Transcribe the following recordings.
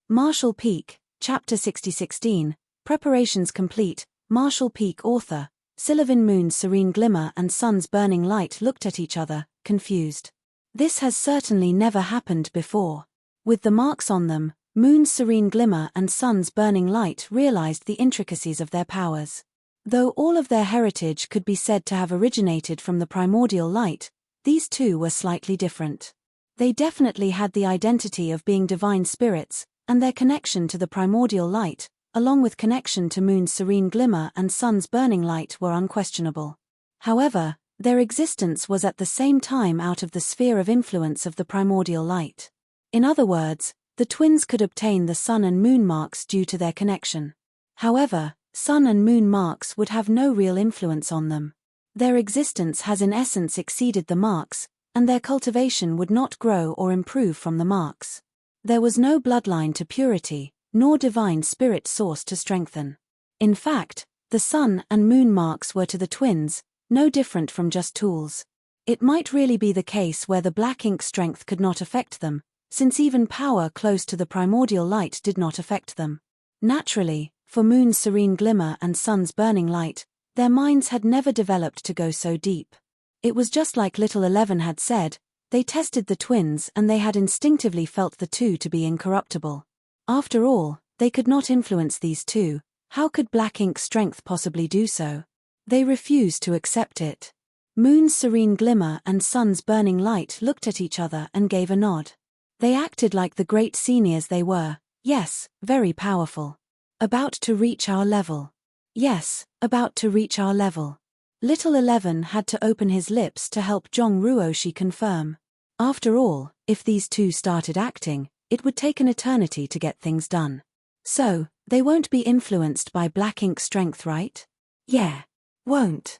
Marshall Peak, Chapter 6016, Preparations Complete. Marshall Peak author, Sylvan. Moon's serene glimmer and sun's burning light looked at each other, confused. This has certainly never happened before. With the marks on them, Moon's serene glimmer and sun's burning light realized the intricacies of their powers. Though all of their heritage could be said to have originated from the primordial light, these two were slightly different. They definitely had the identity of being divine spirits, and their connection to the primordial light, along with connection to Moon's serene glimmer and sun's burning light, were unquestionable. However, their existence was at the same time out of the sphere of influence of the primordial light. In other words, the twins could obtain the sun and moon marks due to their connection. However, sun and moon marks would have no real influence on them. Their existence has in essence exceeded the marks, and their cultivation would not grow or improve from the marks. There was no bloodline to purity, nor divine spirit source to strengthen. In fact, the sun and moon marks were to the twins no different from just tools. It might really be the case where the black ink strength could not affect them, since even power close to the primordial light did not affect them. Naturally, for Moon's serene glimmer and sun's burning light, their minds had never developed to go so deep. It was just like Little 11 had said, they tested the twins and they had instinctively felt the two to be incorruptible. After all, they could not influence these two. How could black ink strength possibly do so? They refused to accept it. Moon's serene glimmer and sun's burning light looked at each other and gave a nod. They acted like the great seniors they were. Yes, very powerful. About to reach our level. Yes, about to reach our level. Little 11 had to open his lips to help Zhong Ruoshi confirm. After all, if these two started acting, it would take an eternity to get things done. So, they won't be influenced by black ink strength, right? Yeah. Won't.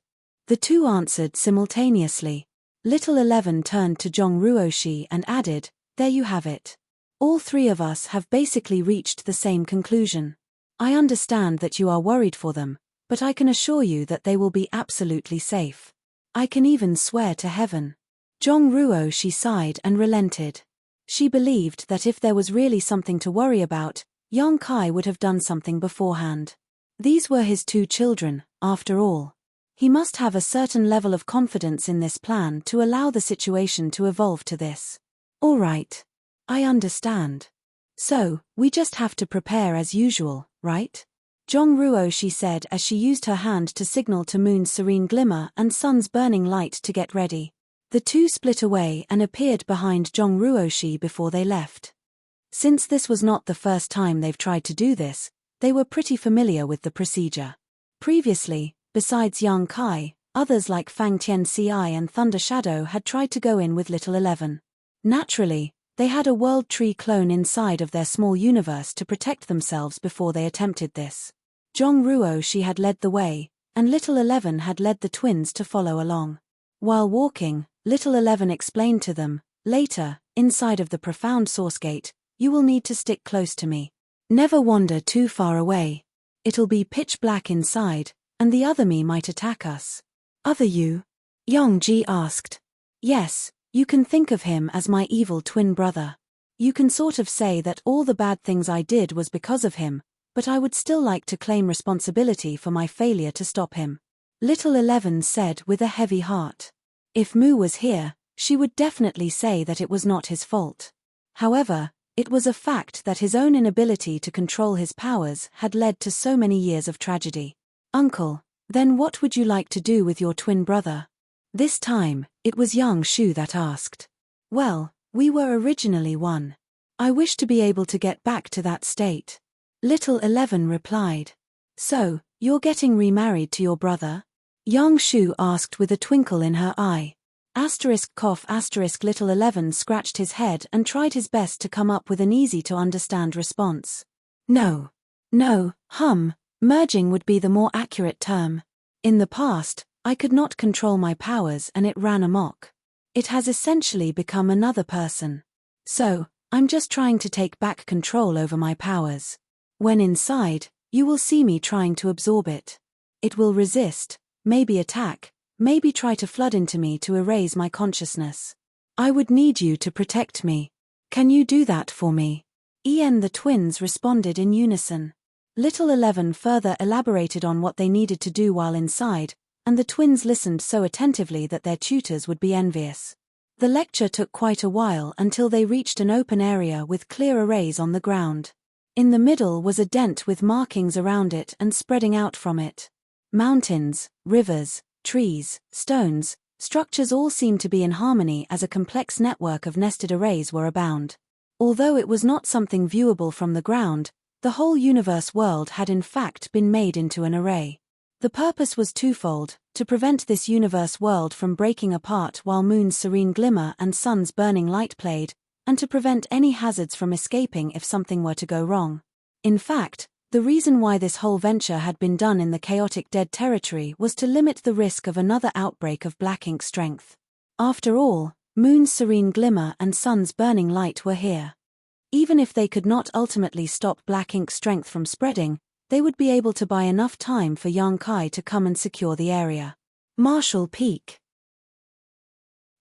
The two answered simultaneously. Little 11 turned to Zhong Ruoshi and added, there you have it. All three of us have basically reached the same conclusion. I understand that you are worried for them, but I can assure you that they will be absolutely safe. I can even swear to heaven. Zhong Ruoshi sighed and relented. She believed that if there was really something to worry about, Yang Kai would have done something beforehand. These were his two children, after all. He must have a certain level of confidence in this plan to allow the situation to evolve to this. All right. I understand. So, we just have to prepare as usual, right? Zhong Ruoshi said as she used her hand to signal to Moon's serene glimmer and sun's burning light to get ready. The two split away and appeared behind Zhong Ruoshi before they left. Since this was not the first time they've tried to do this, they were pretty familiar with the procedure. Previously, besides Yang Kai, others like Fang Tianci and Thunder Shadow had tried to go in with Little 11. Naturally, they had a world tree clone inside of their small universe to protect themselves before they attempted this. Zhong Ruoshi had led the way, and Little 11 had led the twins to follow along. While walking, Little 11 explained to them, later, inside of the profound source gate, you will need to stick close to me. Never wander too far away. It'll be pitch black inside, and the other me might attack us. Other you? Yongji asked. Yes, you can think of him as my evil twin brother. You can sort of say that all the bad things I did was because of him, but I would still like to claim responsibility for my failure to stop him. Little 11 said with a heavy heart. If Mu was here, she would definitely say that it was not his fault. However, it was a fact that his own inability to control his powers had led to so many years of tragedy. Uncle, then what would you like to do with your twin brother? This time, it was Yang Shu that asked. Well, we were originally one. I wish to be able to get back to that state. Little 11 replied. So, you're getting remarried to your brother? Yang Shu asked with a twinkle in her eye. Little 11 scratched his head and tried his best to come up with an easy-to-understand response. No. Merging would be the more accurate term. In the past, I could not control my powers and it ran amok. It has essentially become another person. So, I'm just trying to take back control over my powers. When inside, you will see me trying to absorb it. It will resist, maybe attack, maybe try to flood into me to erase my consciousness. I would need you to protect me. Can you do that for me? The twins responded in unison. Little 11 further elaborated on what they needed to do while inside, and the twins listened so attentively that their tutors would be envious. The lecture took quite a while until they reached an open area with clear arrays on the ground. In the middle was a dent with markings around it and spreading out from it. Mountains, rivers, trees, stones, structures all seemed to be in harmony as a complex network of nested arrays were abound. Although it was not something viewable from the ground, the whole universe world had in fact been made into an array. The purpose was twofold: to prevent this universe world from breaking apart while moon's serene glimmer and sun's burning light played, and to prevent any hazards from escaping if something were to go wrong. In fact, the reason why this whole venture had been done in the chaotic dead territory was to limit the risk of another outbreak of black ink strength. After all, moon's serene glimmer and sun's burning light were here. Even if they could not ultimately stop black ink strength from spreading, they would be able to buy enough time for Yang Kai to come and secure the area. Marshall Peak.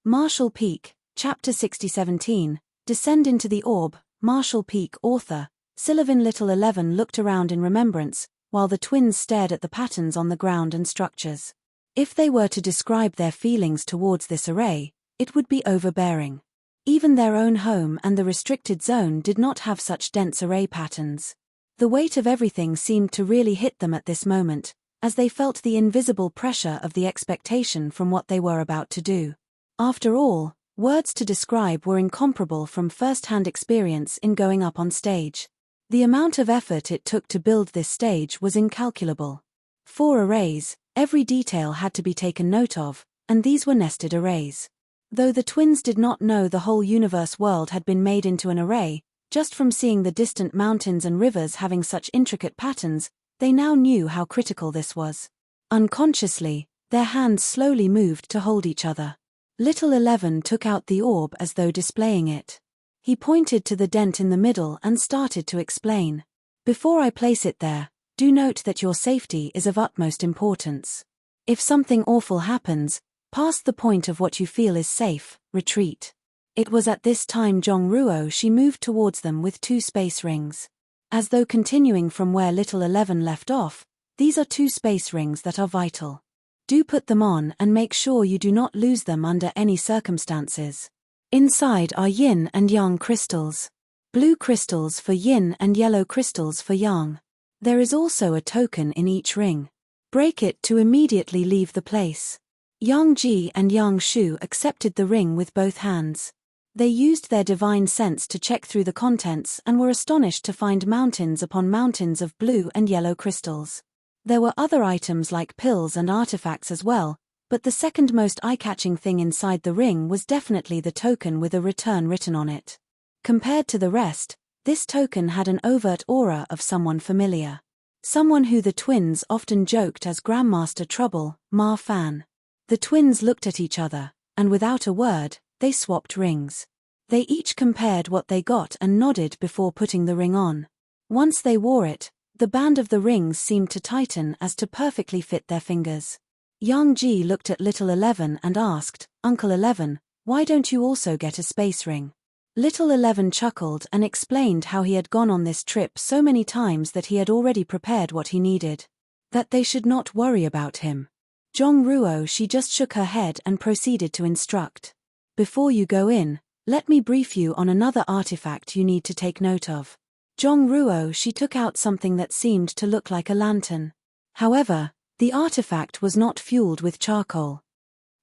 Marshall Peak, Chapter 6017, Descend into the Orb. Marshall Peak. Author, Sylvan. Little 11 looked around in remembrance, while the twins stared at the patterns on the ground and structures. If they were to describe their feelings towards this array, it would be overbearing. Even their own home and the restricted zone did not have such dense array patterns. The weight of everything seemed to really hit them at this moment, as they felt the invisible pressure of the expectation from what they were about to do. After all, words to describe were incomparable from first-hand experience in going up on stage. The amount of effort it took to build this stage was incalculable. 4 arrays, every detail had to be taken note of, and these were nested arrays. Though the twins did not know the whole universe world had been made into an array, just from seeing the distant mountains and rivers having such intricate patterns, they now knew how critical this was. Unconsciously, their hands slowly moved to hold each other. Little 11 took out the orb as though displaying it. He pointed to the dent in the middle and started to explain. Before I place it there, do note that your safety is of utmost importance. If something awful happens, past the point of what you feel is safe, retreat. It was at this time Zhongruo she moved towards them with 2 space rings. As though continuing from where Little 11 left off, these are 2 space rings that are vital. Do put them on and make sure you do not lose them under any circumstances. Inside are yin and yang crystals. Blue crystals for yin and yellow crystals for yang. There is also a token in each ring. Break it to immediately leave the place. Yang Ji and Yang Shu accepted the ring with both hands. They used their divine sense to check through the contents and were astonished to find mountains upon mountains of blue and yellow crystals. There were other items like pills and artifacts as well, but the second most eye-catching thing inside the ring was definitely the token with a return written on it. Compared to the rest, this token had an overt aura of someone familiar. Someone who the twins often joked as Grandmaster Trouble, Ma Fan. The twins looked at each other, and without a word, they swapped rings. They each compared what they got and nodded before putting the ring on. Once they wore it, the band of the rings seemed to tighten as to perfectly fit their fingers. Yang Ji looked at Little 11 and asked, Uncle 11, why don't you also get a space ring? Little 11 chuckled and explained how he had gone on this trip so many times that he had already prepared what he needed. That they should not worry about him. Zhongruo she just shook her head and proceeded to instruct. Before you go in, let me brief you on another artifact you need to take note of. Zhongruo she took out something that seemed to look like a lantern. However, the artifact was not fueled with charcoal.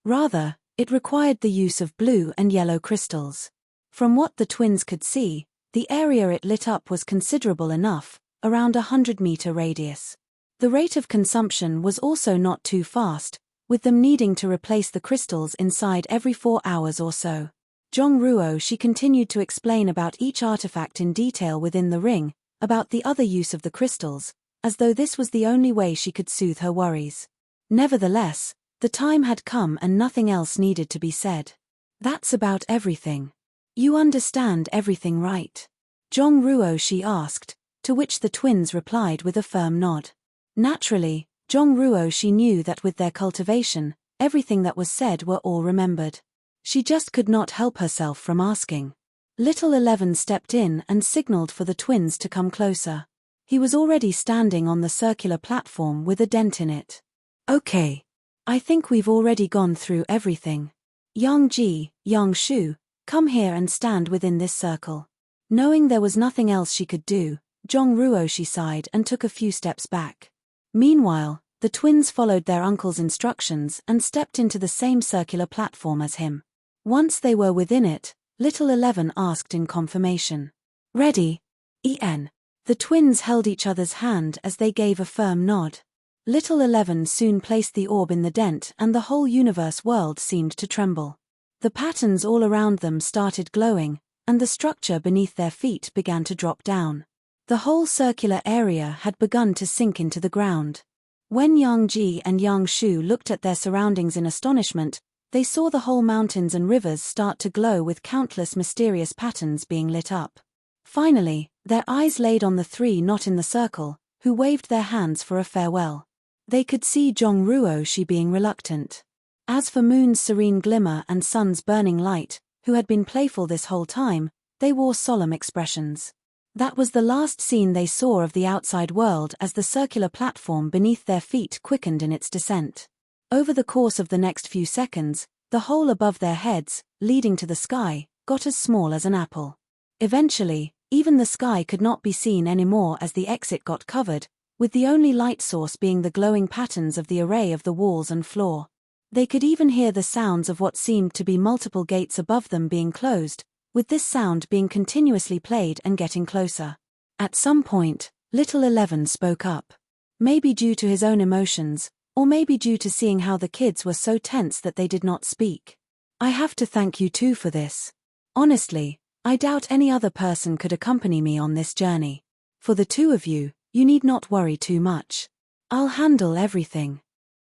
Rather, it required the use of blue and yellow crystals. From what the twins could see, the area it lit up was considerable enough, around 100-meter radius. The rate of consumption was also not too fast, with them needing to replace the crystals inside every 4 hours or so. Zhongruo she continued to explain about each artifact in detail within the ring, about the other use of the crystals, as though this was the only way she could soothe her worries. Nevertheless, the time had come and nothing else needed to be said. That's about everything. You understand everything, right? Zhongruo she asked, to which the twins replied with a firm nod. Naturally, Zhongruo she knew that with their cultivation, everything that was said were all remembered. She just could not help herself from asking. Little 11 stepped in and signaled for the twins to come closer. He was already standing on the circular platform with a dent in it. Okay. I think we've already gone through everything. Yang-ji, Yang-shu, come here and stand within this circle. Knowing there was nothing else she could do, Jong-ruo sighed and took a few steps back. Meanwhile, the twins followed their uncle's instructions and stepped into the same circular platform as him. Once they were within it, Little 11 asked in confirmation. Ready? En. The twins held each other's hand as they gave a firm nod. Little 11 soon placed the orb in the dent and the whole universe world seemed to tremble. The patterns all around them started glowing, and the structure beneath their feet began to drop down. The whole circular area had begun to sink into the ground. When Yang-ji and Yang-shu looked at their surroundings in astonishment, they saw the whole mountains and rivers start to glow with countless mysterious patterns being lit up. Finally, their eyes laid on the three not in the circle, who waved their hands for a farewell. They could see Jong-ruo being reluctant. As for Moon's serene glimmer and Sun's burning light, who had been playful this whole time, they wore solemn expressions. That was the last scene they saw of the outside world as the circular platform beneath their feet quickened in its descent. Over the course of the next few seconds, the hole above their heads, leading to the sky, got as small as an apple. Eventually, even the sky could not be seen anymore as the exit got covered, with the only light source being the glowing patterns of the array of the walls and floor. They could even hear the sounds of what seemed to be multiple gates above them being closed, with this sound being continuously played and getting closer. At some point, Little 11 spoke up. Maybe due to his own emotions, or maybe due to seeing how the kids were so tense that they did not speak. I have to thank you too for this. Honestly, I doubt any other person could accompany me on this journey. For the two of you, you need not worry too much. I'll handle everything.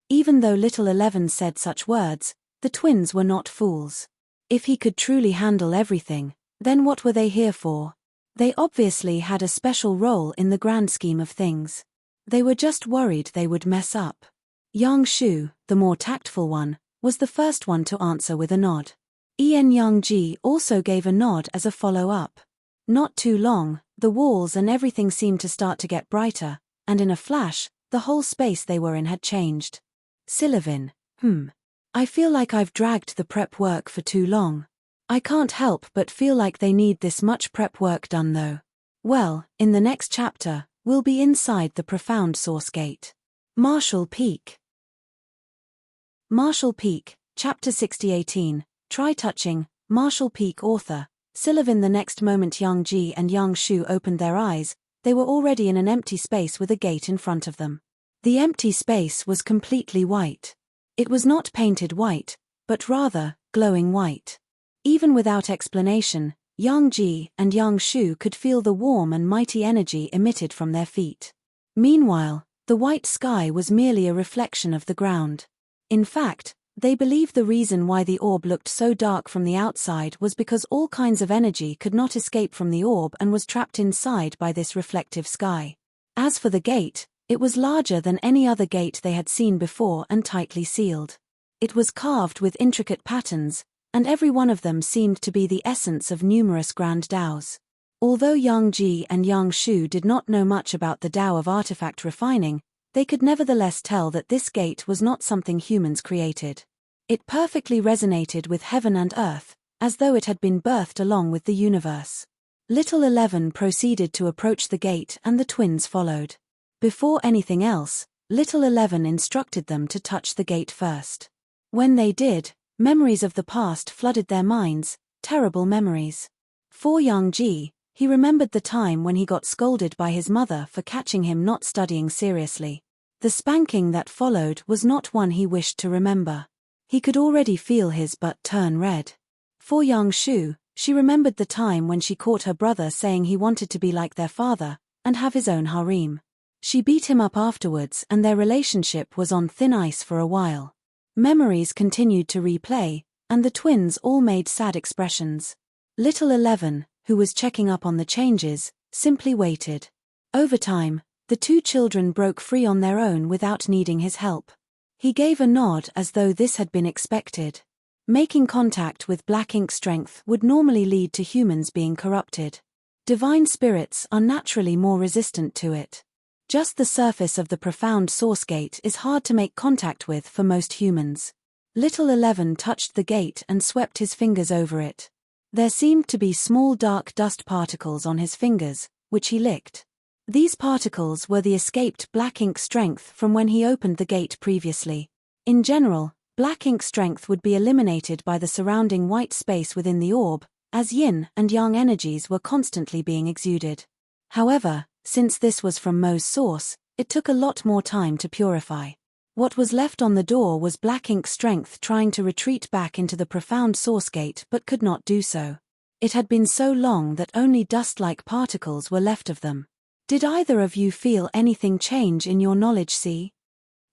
Even though Little 11 said such words, the twins were not fools. If he could truly handle everything, then what were they here for? They obviously had a special role in the grand scheme of things. They were just worried they would mess up. Yang-shu, the more tactful one, was the first one to answer with a nod. Yang-ji also gave a nod as a follow-up. Not too long, the walls and everything seemed to start to get brighter, and in a flash, the whole space they were in had changed. Sylvan, I feel like I've dragged the prep work for too long. I can't help but feel like they need this much prep work done though. Well, in the next chapter, we'll be inside the profound source gate. Marshall Peak. Marshall Peak, Chapter 6018, Try Touching, Marshall Peak author, Sylvan. The next moment Yang-ji and Yang-shu opened their eyes, they were already in an empty space with a gate in front of them. The empty space was completely white. It was not painted white, but rather, glowing white. Even without explanation, Yang-ji and Yang-shu could feel the warm and mighty energy emitted from their feet. Meanwhile, the white sky was merely a reflection of the ground. In fact, they believed the reason why the orb looked so dark from the outside was because all kinds of energy could not escape from the orb and was trapped inside by this reflective sky. As for the gate, it was larger than any other gate they had seen before and tightly sealed. It was carved with intricate patterns, and every one of them seemed to be the essence of numerous grand Daos. Although Yang-ji and Yang-shu did not know much about the Tao of artifact refining, they could nevertheless tell that this gate was not something humans created. It perfectly resonated with heaven and earth, as though it had been birthed along with the universe. Little 11 proceeded to approach the gate and the twins followed. Before anything else, Little 11 instructed them to touch the gate first. When they did, memories of the past flooded their minds, terrible memories. For Yang-ji, he remembered the time when he got scolded by his mother for catching him not studying seriously. The spanking that followed was not one he wished to remember. He could already feel his butt turn red. For Yang-shu, she remembered the time when she caught her brother saying he wanted to be like their father, and have his own harem. She beat him up afterwards and their relationship was on thin ice for a while. Memories continued to replay, and the twins all made sad expressions. Little 11, who was checking up on the changes, simply waited. Over time, the two children broke free on their own without needing his help. He gave a nod as though this had been expected. Making contact with black ink strength would normally lead to humans being corrupted. Divine spirits are naturally more resistant to it. Just the surface of the profound source gate is hard to make contact with for most humans. Little 11 touched the gate and swept his fingers over it. There seemed to be small dark dust particles on his fingers, which he licked. These particles were the escaped black ink strength from when he opened the gate previously. In general, black ink strength would be eliminated by the surrounding white space within the orb, as yin and yang energies were constantly being exuded. However, since this was from Mo's source, it took a lot more time to purify. What was left on the door was black ink strength trying to retreat back into the profound source gate but could not do so. It had been so long that only dust-like particles were left of them. Did either of you feel anything change in your knowledge see?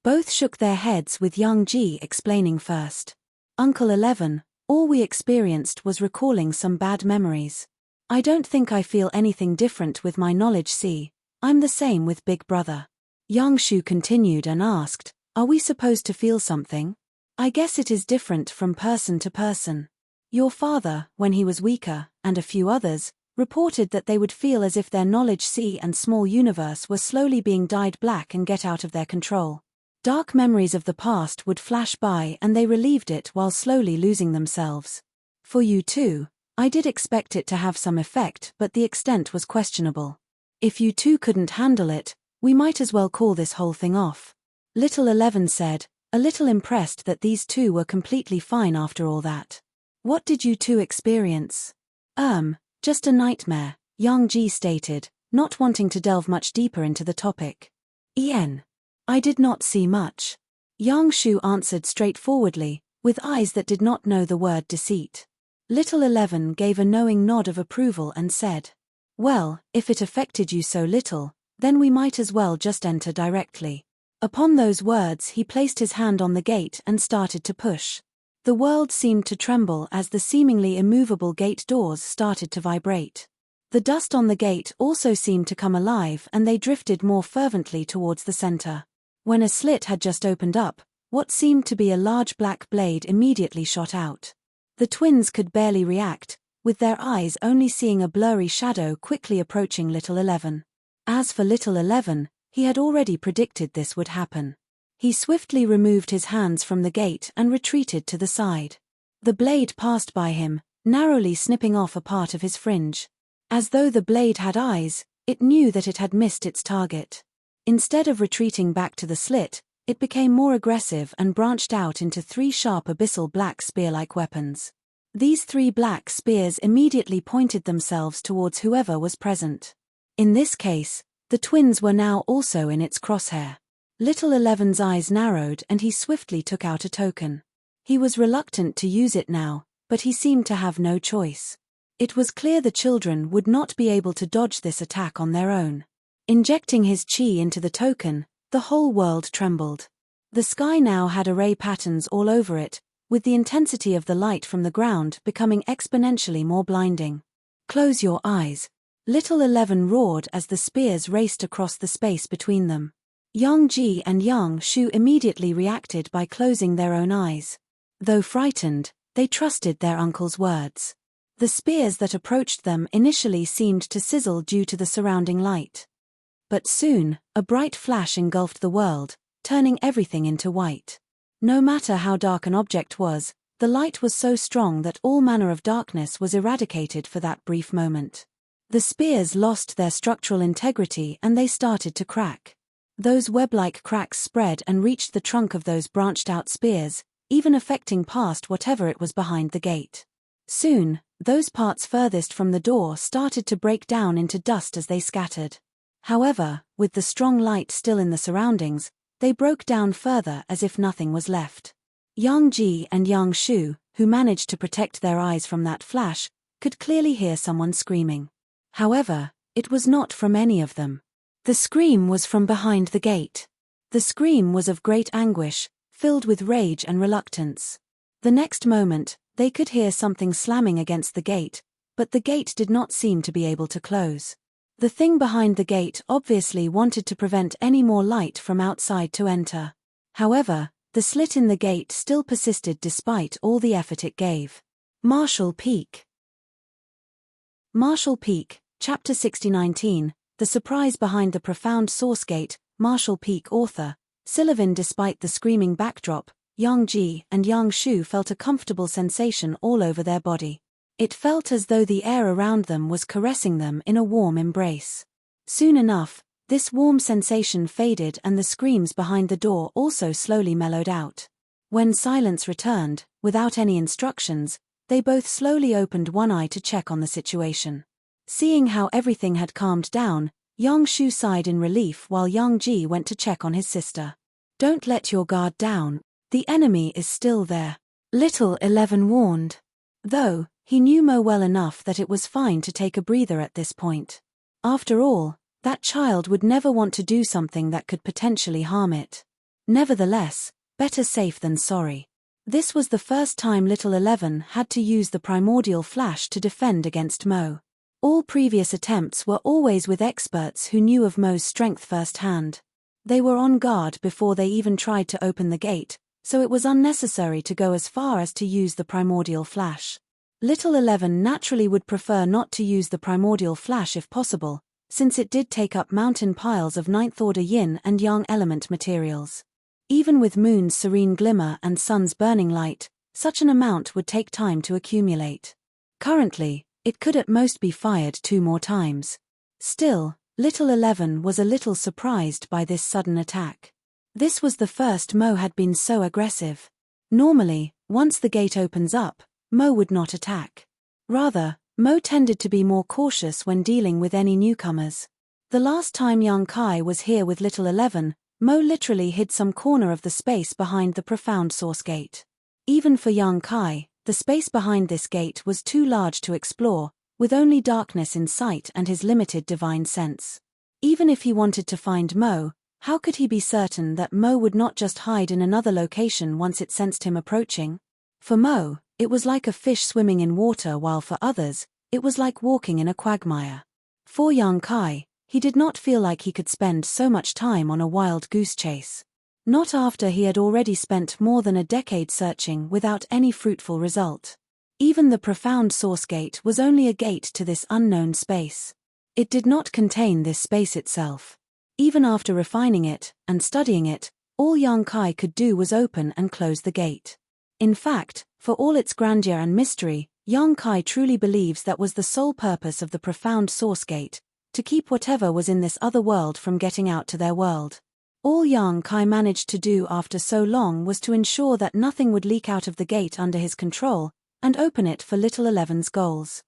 Both shook their heads with young Ji explaining first. Uncle 11, all we experienced was recalling some bad memories. I don't think I feel anything different with my knowledge see, I'm the same with Big Brother. Yang Shu continued and asked, are we supposed to feel something? I guess it is different from person to person. Your father, when he was weaker, and a few others, reported that they would feel as if their knowledge see and small universe were slowly being dyed black and get out of their control. Dark memories of the past would flash by and they relieved it while slowly losing themselves. For you too, I did expect it to have some effect but the extent was questionable. If you two couldn't handle it, we might as well call this whole thing off. Little 11 said, a little impressed that these two were completely fine after all that. What did you two experience? Just a nightmare, Yang Ji stated, not wanting to delve much deeper into the topic. I did not see much. Yang Shu answered straightforwardly, with eyes that did not know the word deceit. Little 11 gave a knowing nod of approval and said, well, if it affected you so little, then we might as well just enter directly. Upon those words he placed his hand on the gate and started to push. The world seemed to tremble as the seemingly immovable gate doors started to vibrate. The dust on the gate also seemed to come alive and they drifted more fervently towards the center. When a slit had just opened up, what seemed to be a large black blade immediately shot out. The twins could barely react, with their eyes only seeing a blurry shadow quickly approaching Little 11. As for Little 11, he had already predicted this would happen. He swiftly removed his hands from the gate and retreated to the side. The blade passed by him, narrowly snipping off a part of his fringe. As though the blade had eyes, it knew that it had missed its target. Instead of retreating back to the slit, it became more aggressive and branched out into 3 sharp abyssal black spear-like weapons. These 3 black spears immediately pointed themselves towards whoever was present. In this case, the twins were now also in its crosshair. Little 11's eyes narrowed and he swiftly took out a token. He was reluctant to use it now, but he seemed to have no choice. It was clear the children would not be able to dodge this attack on their own. Injecting his chi into the token, the whole world trembled. The sky now had array patterns all over it, with the intensity of the light from the ground becoming exponentially more blinding. Close your eyes. Little 11 roared as the spears raced across the space between them. Yang Ji and Yang Shu immediately reacted by closing their own eyes. Though frightened, they trusted their uncle's words. The spears that approached them initially seemed to sizzle due to the surrounding light. But soon, a bright flash engulfed the world, turning everything into white. No matter how dark an object was, the light was so strong that all manner of darkness was eradicated for that brief moment. The spears lost their structural integrity and they started to crack. Those web-like cracks spread and reached the trunk of those branched-out spears, even affecting past whatever it was behind the gate. Soon, those parts furthest from the door started to break down into dust as they scattered. However, with the strong light still in the surroundings, they broke down further as if nothing was left. Yang Ji and Yang Shu, who managed to protect their eyes from that flash, could clearly hear someone screaming. However, it was not from any of them. The scream was from behind the gate. The scream was of great anguish, filled with rage and reluctance. The next moment, they could hear something slamming against the gate, but the gate did not seem to be able to close. The thing behind the gate obviously wanted to prevent any more light from outside to enter. However, The slit in the gate still persisted despite all the effort it gave. Marshall Peak. Marshall Peak, Chapter 6019, The Surprise Behind the Profound Source Gate. Marshall Peak author, Sylvan. Despite the screaming backdrop, Yang Ji and Yang Shu felt a comfortable sensation all over their body. It felt as though the air around them was caressing them in a warm embrace. Soon enough, this warm sensation faded and the screams behind the door also slowly mellowed out. When silence returned, without any instructions, they both slowly opened one eye to check on the situation. Seeing how everything had calmed down, Yang Shu sighed in relief while Yang Ji went to check on his sister. "Don't let your guard down, the enemy is still there," Little 11 warned. Though, he knew Mo well enough that it was fine to take a breather at this point. After all, that child would never want to do something that could potentially harm it. Nevertheless, better safe than sorry. This was the first time Little 11 had to use the primordial flash to defend against Mo. All previous attempts were always with experts who knew of Mo's strength firsthand. They were on guard before they even tried to open the gate, so it was unnecessary to go as far as to use the primordial flash. Little 11 naturally would prefer not to use the primordial flash if possible, since it did take up mountain piles of 9th order yin and yang element materials. Even with Moon's serene glimmer and Sun's burning light, such an amount would take time to accumulate. Currently, it could at most be fired 2 more times. Still, Little 11 was a little surprised by this sudden attack. This was the first Mo had been so aggressive. Normally, once the gate opens up, Mo would not attack. Rather, Mo tended to be more cautious when dealing with any newcomers. The last time Yang Kai was here with Little 11, Mo literally hid some corner of the space behind the profound source gate. Even for Yang Kai, the space behind this gate was too large to explore, with only darkness in sight and his limited divine sense. Even if he wanted to find Mo, how could he be certain that Mo would not just hide in another location once it sensed him approaching? For Mo, it was like a fish swimming in water, while for others, it was like walking in a quagmire. For Yang Kai, he did not feel like he could spend so much time on a wild goose chase. Not after he had already spent more than a decade searching without any fruitful result. Even the profound source gate was only a gate to this unknown space. It did not contain this space itself. Even after refining it and studying it, all Yang Kai could do was open and close the gate. In fact, for all its grandeur and mystery, Yang Kai truly believes that was the sole purpose of the profound source gate, to keep whatever was in this other world from getting out to their world. All Yang Kai managed to do after so long was to ensure that nothing would leak out of the gate under his control, and open it for Little 11's goals.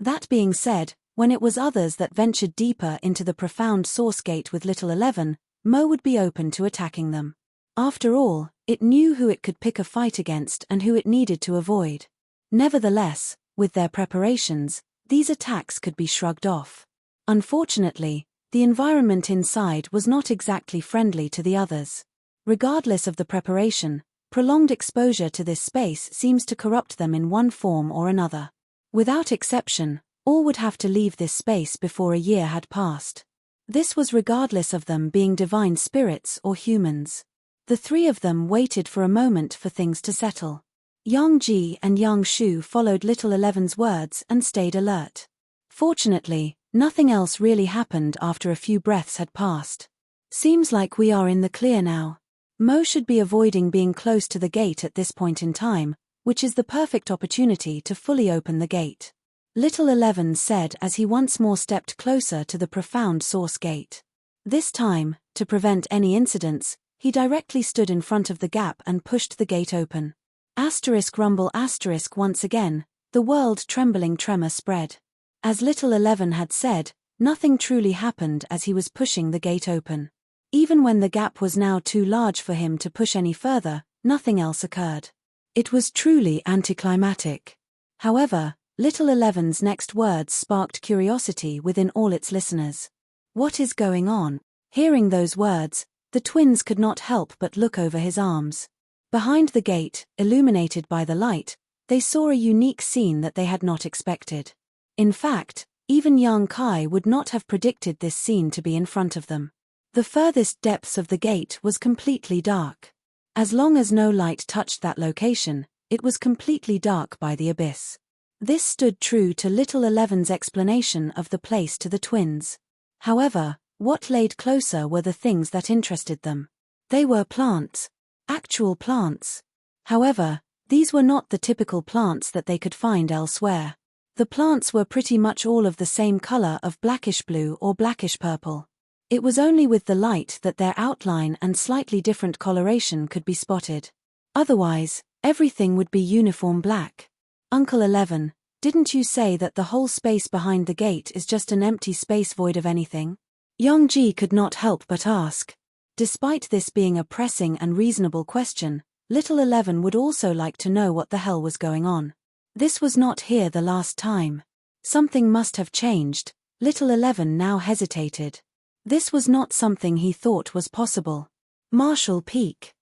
That being said, when it was others that ventured deeper into the profound source gate with Little 11, Mo would be open to attacking them. After all, it knew who it could pick a fight against and who it needed to avoid. Nevertheless, with their preparations, these attacks could be shrugged off. Unfortunately, the environment inside was not exactly friendly to the others. Regardless of the preparation, prolonged exposure to this space seems to corrupt them in one form or another. Without exception, all would have to leave this space before a year had passed. This was regardless of them being divine spirits or humans. The 3 of them waited for a moment for things to settle. Yang Ji and Yang Shu followed Little 11's words and stayed alert. Fortunately, nothing else really happened after a few breaths had passed. Seems like we are in the clear now. Mo should be avoiding being close to the gate at this point in time, which is the perfect opportunity to fully open the gate. Little 11 said as he once more stepped closer to the profound source gate. This time, to prevent any incidents, he directly stood in front of the gap and pushed the gate open. Asterisk rumble asterisk once again, the world-trembling tremor spread. As Little 11 had said, nothing truly happened as he was pushing the gate open. Even when the gap was now too large for him to push any further, nothing else occurred. It was truly anticlimactic. However, Little 11's next words sparked curiosity within all its listeners. What is going on? Hearing those words, the twins could not help but look over his arms. Behind the gate, illuminated by the light, they saw a unique scene that they had not expected. In fact, even Yang Kai would not have predicted this scene to be in front of them. The furthest depths of the gate was completely dark. As long as no light touched that location, it was completely dark by the abyss. This stood true to Little Eleven's explanation of the place to the twins. However, what laid closer were the things that interested them. They were plants. Actual plants. However, these were not the typical plants that they could find elsewhere. The plants were pretty much all of the same color of blackish blue or blackish purple. It was only with the light that their outline and slightly different coloration could be spotted. Otherwise, everything would be uniform black. Uncle 11, didn't you say that the whole space behind the gate is just an empty space void of anything? Youngji could not help but ask. Despite this being a pressing and reasonable question, Little 11 would also like to know what the hell was going on. This was not here the last time. Something must have changed. Little 11 now hesitated. This was not something he thought was possible. Marshall Peak.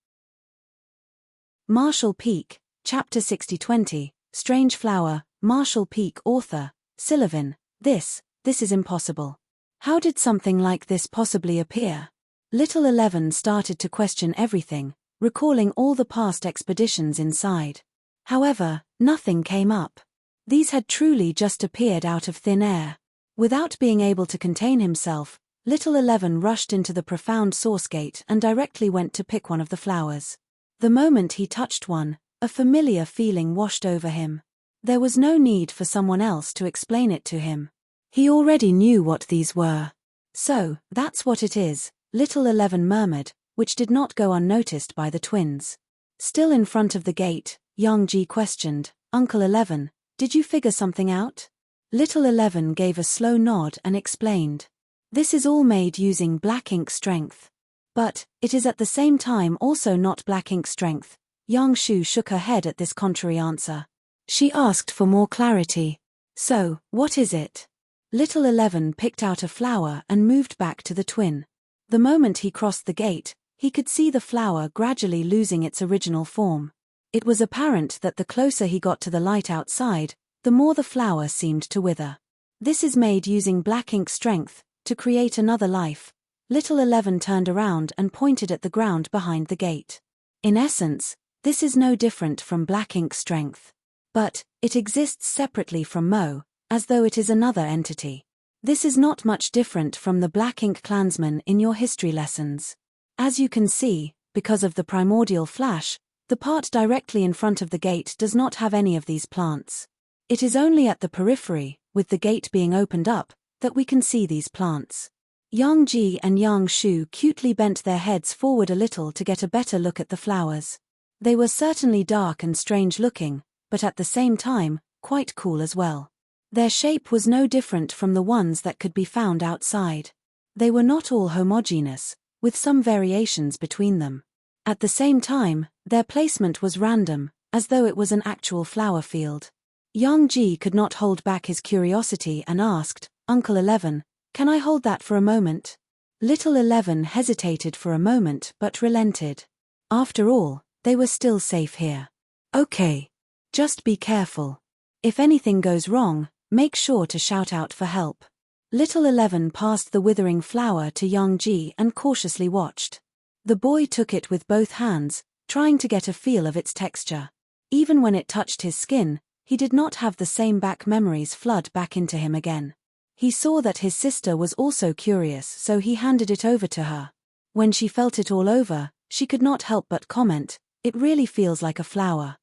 Marshall Peak, Chapter 6020, Strange Flower, Marshall Peak. Author, Sylvan. This is impossible. How did something like this possibly appear? Little 11 started to question everything, recalling all the past expeditions inside. However, nothing came up. These had truly just appeared out of thin air. Without being able to contain himself, Little 11 rushed into the profound source gate and directly went to pick one of the flowers. The moment he touched one, a familiar feeling washed over him. There was no need for someone else to explain it to him. He already knew what these were. So, that's what it is, Little 11 murmured, which did not go unnoticed by the twins. Still in front of the gate, Youngji questioned, Uncle 11, did you figure something out? Little 11 gave a slow nod and explained. This is all made using black ink strength. But, it is at the same time also not black ink strength. Yang Shu shook her head at this contrary answer. She asked for more clarity. So, what is it? Little 11 picked out a flower and moved back to the twin. The moment he crossed the gate, he could see the flower gradually losing its original form. It was apparent that the closer he got to the light outside, the more the flower seemed to wither. This is made using black ink strength, to create another life. Little 11 turned around and pointed at the ground behind the gate. In essence, this is no different from black ink strength. But, it exists separately from Mo, as though it is another entity. This is not much different from the black ink clansmen in your history lessons. As you can see, because of the primordial flash, the part directly in front of the gate does not have any of these plants. It is only at the periphery, with the gate being opened up, that we can see these plants. Yang Ji and Yang Shu cutely bent their heads forward a little to get a better look at the flowers. They were certainly dark and strange looking, but at the same time, quite cool as well. Their shape was no different from the ones that could be found outside. They were not all homogeneous, with some variations between them. At the same time, their placement was random, as though it was an actual flower field. Yang Ji could not hold back his curiosity and asked, Uncle 11, can I hold that for a moment? Little 11 hesitated for a moment but relented. After all, they were still safe here. Okay. Just be careful. If anything goes wrong, make sure to shout out for help. Little 11 passed the withering flower to Yang Ji and cautiously watched. The boy took it with both hands, trying to get a feel of its texture. Even when it touched his skin, he did not have the same back memories flood back into him again. He saw that his sister was also curious, so he handed it over to her. When she felt it all over, she could not help but comment, it really feels like a flower.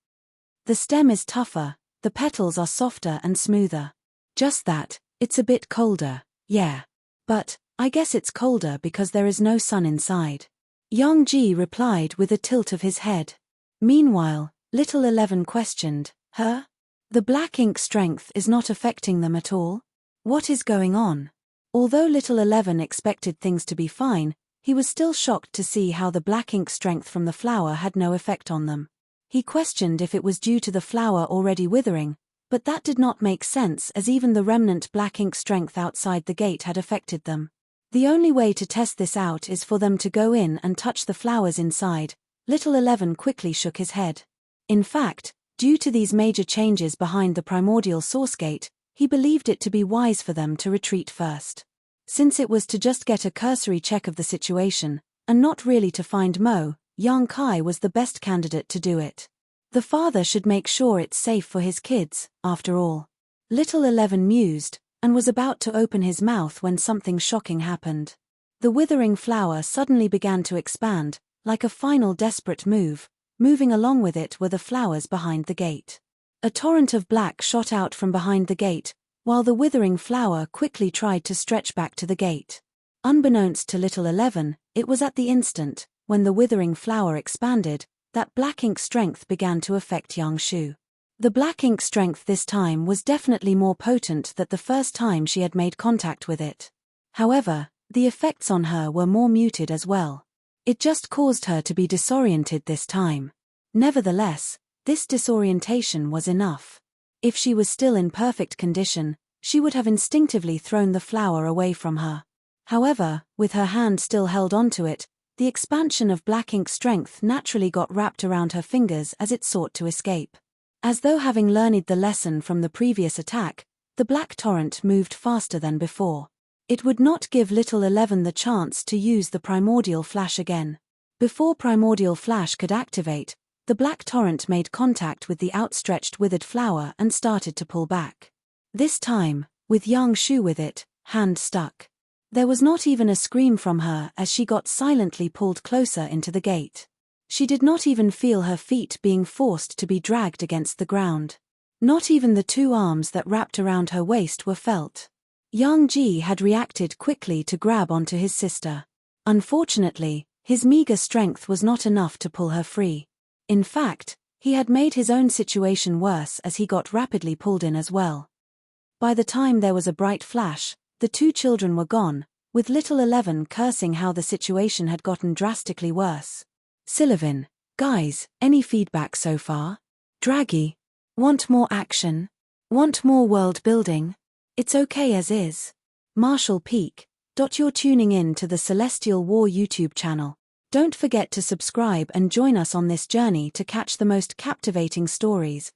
The stem is tougher, the petals are softer and smoother. Just that, it's a bit colder, yeah. But, I guess it's colder because there is no sun inside. Yang Ji replied with a tilt of his head. Meanwhile, Little 11 questioned, Her? The black ink strength is not affecting them at all? What is going on? Although Little 11 expected things to be fine, he was still shocked to see how the black ink strength from the flower had no effect on them. He questioned if it was due to the flower already withering, but that did not make sense as even the remnant black ink strength outside the gate had affected them. The only way to test this out is for them to go in and touch the flowers inside. Little 11 quickly shook his head. In fact, due to these major changes behind the primordial source gate, he believed it to be wise for them to retreat first. Since it was to just get a cursory check of the situation, and not really to find Mo, Young Kai was the best candidate to do it. The father should make sure it's safe for his kids, after all. Little 11 mused, and was about to open his mouth when something shocking happened. The withering flower suddenly began to expand, like a final desperate move. Moving along with it were the flowers behind the gate. A torrent of black shot out from behind the gate, while the withering flower quickly tried to stretch back to the gate. Unbeknownst to little 11, it was at the instant, when the withering flower expanded, that black ink strength began to affect young Shu. The black ink strength this time was definitely more potent than the first time she had made contact with it. However, the effects on her were more muted as well. It just caused her to be disoriented this time. Nevertheless, this disorientation was enough. If she was still in perfect condition, she would have instinctively thrown the flower away from her. However, with her hand still held onto it, the expansion of black ink strength naturally got wrapped around her fingers as it sought to escape. As though having learned the lesson from the previous attack, the black torrent moved faster than before. It would not give little 11 the chance to use the primordial flash again. Before primordial flash could activate, the black torrent made contact with the outstretched withered flower and started to pull back. This time, with young Shu with it, hand stuck. There was not even a scream from her as she got silently pulled closer into the gate. She did not even feel her feet being forced to be dragged against the ground. Not even the two arms that wrapped around her waist were felt. Young Ji had reacted quickly to grab onto his sister. Unfortunately, his meager strength was not enough to pull her free. In fact, he had made his own situation worse as he got rapidly pulled in as well. By the time there was a bright flash, the two children were gone, with little 11 cursing how the situation had gotten drastically worse. Sylvan, guys, any feedback so far? Draggy, want more action? Want more world building? It's okay as is. Marshall Peak. You're tuning in to the Celestial War YouTube channel. Don't forget to subscribe and join us on this journey to catch the most captivating stories.